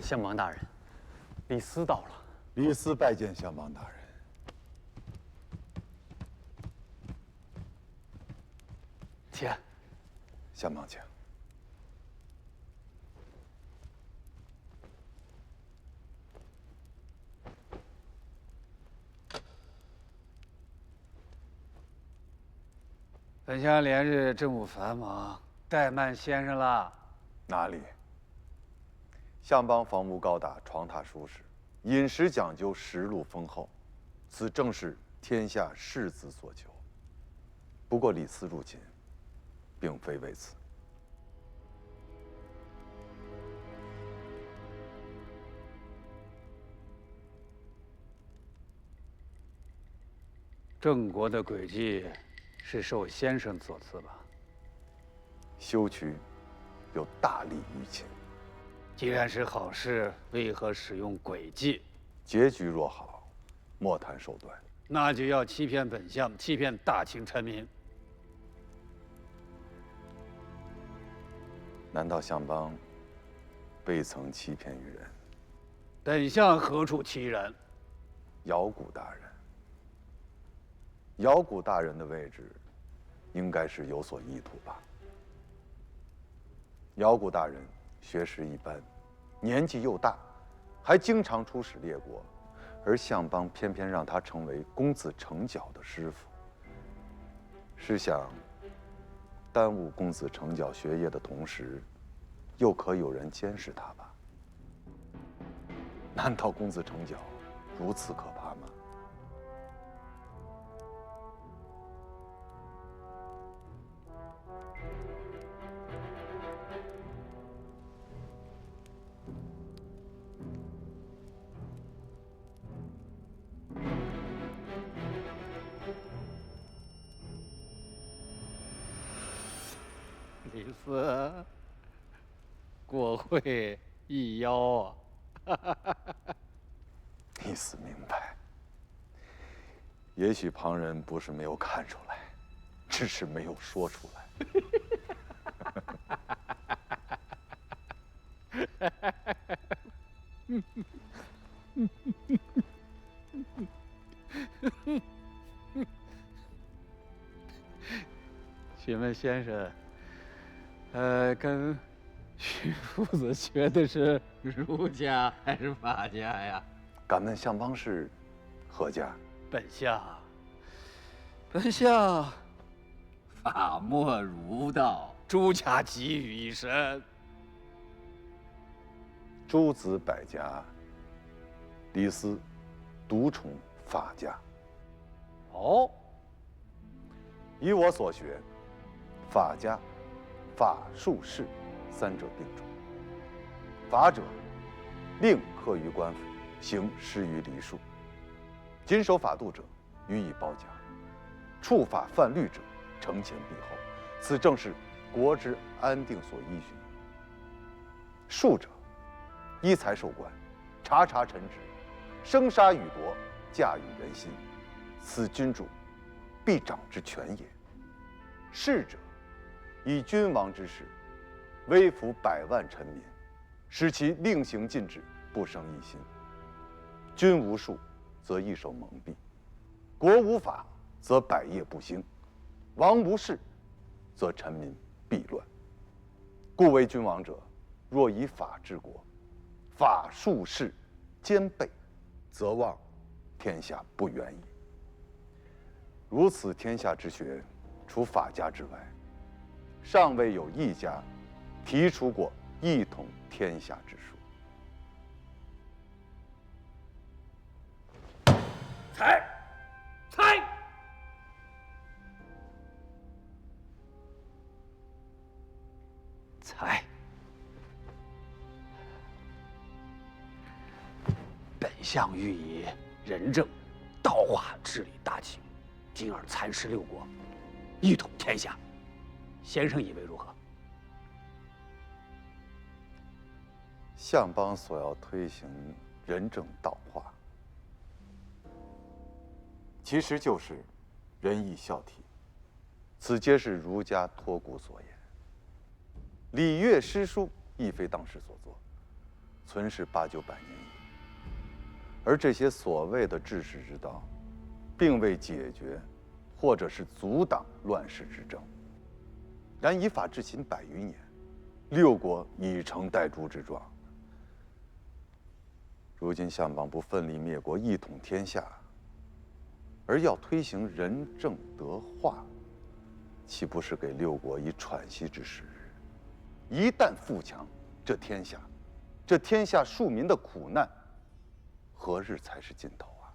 相邦大人，李斯到了。李斯拜见相邦大人。请。相邦请。本相连日政务繁忙，怠慢先生了。哪里？相邦房屋高大，床榻舒适，饮食讲究，食禄丰厚，此正是天下士子所求。不过李斯入秦，并非为此。郑国的诡计，是受先生所赐吧？修渠有大利于秦。既然是好事，为何使用诡计？结局若好，莫谈手段。那就要欺骗本相，欺骗大清臣民。难道相邦未曾欺骗于人？本相何处欺人？姚古大人，姚古大人的位置，应该是有所意图吧？姚古大人学识一般，年纪又大，还经常出使列国，而相邦偏偏让他成为公子成角的师傅，是想耽误公子成角学业的同时，又可有人监视他吧？难道公子成角如此可怕吗？李斯，过会一邀啊！李斯明白，也许旁人不是没有看出来，只是没有说出来。请问先生，跟徐夫子学的是儒家还是法家呀？敢问相邦是何家？本相法莫儒道，诸家集于一身。诸子百家，李斯独宠法家。哦，以我所学，法家、法术士三者并重。法者，令克于官府，刑施于黎庶；谨守法度者，予以褒奖；触法犯律者，惩前毖后。此正是国之安定所依循。术者，依才授官，察察臣职，生杀予夺，驾驭人心，此君主必掌之权也。士者，以君王之事，威服百万臣民，使其令行禁止，不生一心。君无术，则一手蒙蔽；国无法，则百业不兴；王无事，则臣民必乱。故为君王者，若以法治国，法术士兼备，则望天下不远矣。如此天下之学，除法家之外，尚未有一家提出过一统天下之术。才。本相欲以仁政、道化治理大清，进而蚕食六国，一统天下。先生以为如何？相邦所要推行仁政道化，其实就是仁义孝悌，此皆是儒家托古所言。礼乐诗书亦非当时所作，存世8、900年矣。而这些所谓的治世之道，并未解决，或者是阻挡乱世之争。然以法治秦100余年，6国已成代诛之状。如今相邦不奋力灭国，一统天下，而要推行仁政德化，岂不是给6国以喘息之时日？一旦富强，这天下庶民的苦难，何日才是尽头啊？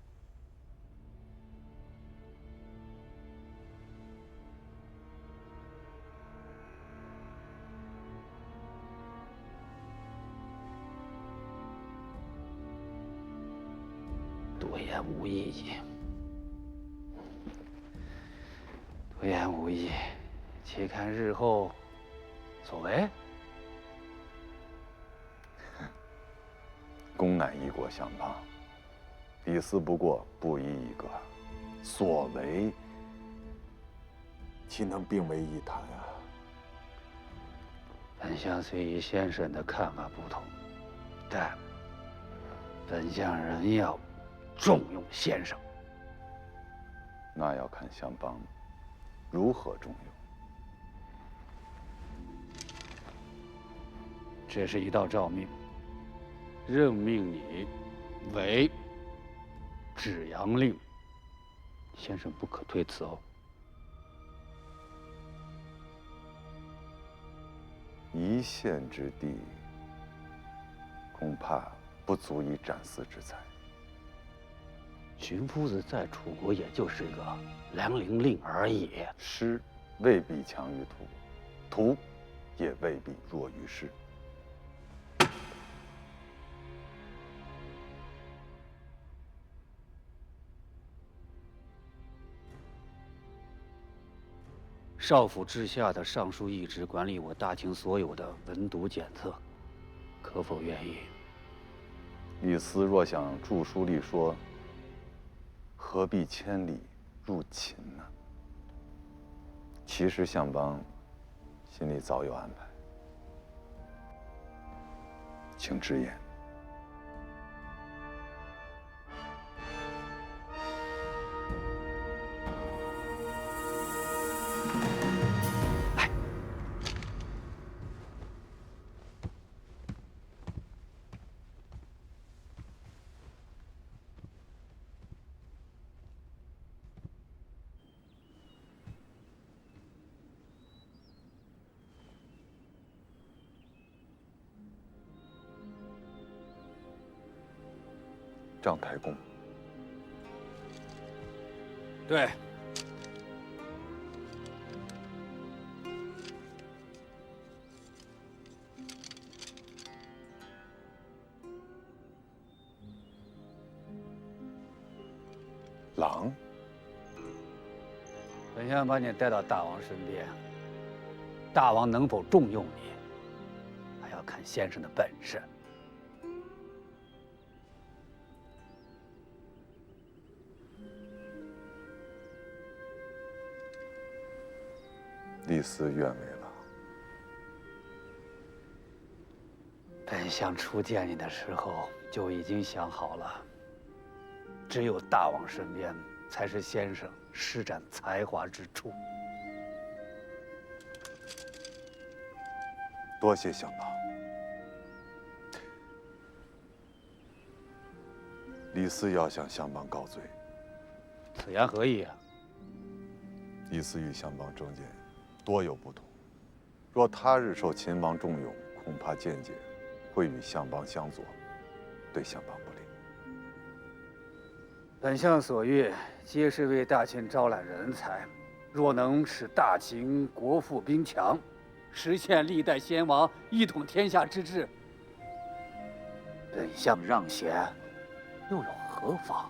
多言无益矣。多言无益，且看日后所为。公乃一国相邦，李斯不过布衣一个，所为岂能并为一谈啊？本相虽与先生的看法不同，但本相仍要重用先生。那要看相邦如何重用。这是一道诏命，任命你为止阳令，先生不可推辞哦。一县之地，恐怕不足以斩嗣之才。荀夫子在楚国也就是个良陵令而已。师未必强于徒，徒也未必弱于师。少府之下的尚书一职管理我大秦所有的文牍检测，可否愿意？李斯若想著书立说，何必千里入秦呢？其实相邦心里早有安排，请直言。章太公，对。郎，本相把你带到大王身边，大王能否重用你，还要看先生的本事。李斯愿为郎。本相初见你的时候就已经想好了，只有大王身边才是先生施展才华之处。多谢相邦。李斯要向相邦告罪。此言何意啊？李斯与相邦政见多有不同，若他日受秦王重用，恐怕见解会与相邦相左，对相邦不利。本相所欲，皆是为大秦招揽人才。若能使大秦国富兵强，实现历代先王一统天下之志，本相让贤，又有何妨？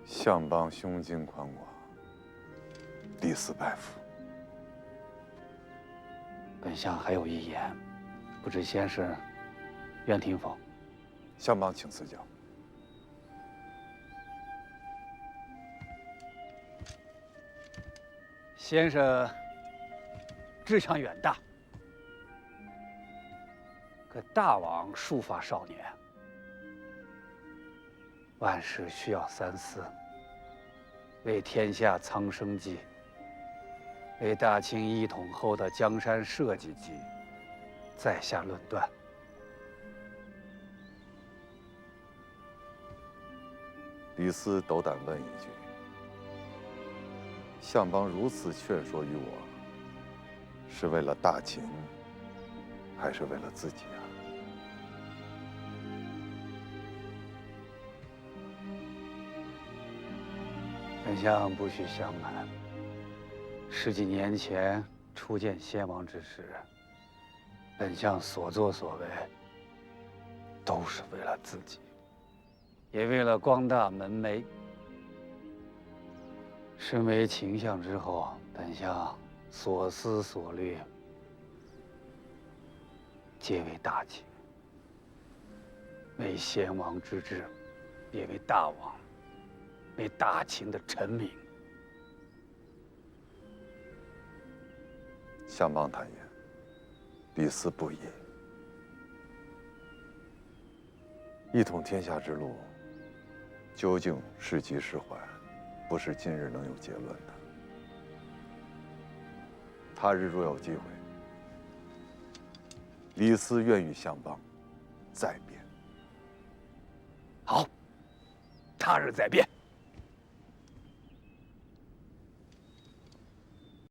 相邦胸襟宽广，李斯拜服。本相还有一言，不知先生愿听否？相邦请赐教。先生志向远大，可大王束发少年，万事需要三思。为天下苍生计，为大清一统后的江山社稷计，在下论断。李斯斗胆问一句：相邦如此劝说于我，是为了大秦，还是为了自己啊？本相不许相瞒，十几年前初见先王之时，本相所作所为，都是为了自己，也为了光大门楣。身为秦相之后，本相所思所虑，皆为大秦，为先王之志，也为大王，为大秦的臣民。相邦坦言，李斯不义。一统天下之路，究竟是吉是坏，不是今日能有结论的。他日若有机会，李斯愿与相邦再辩。好，他日再辩。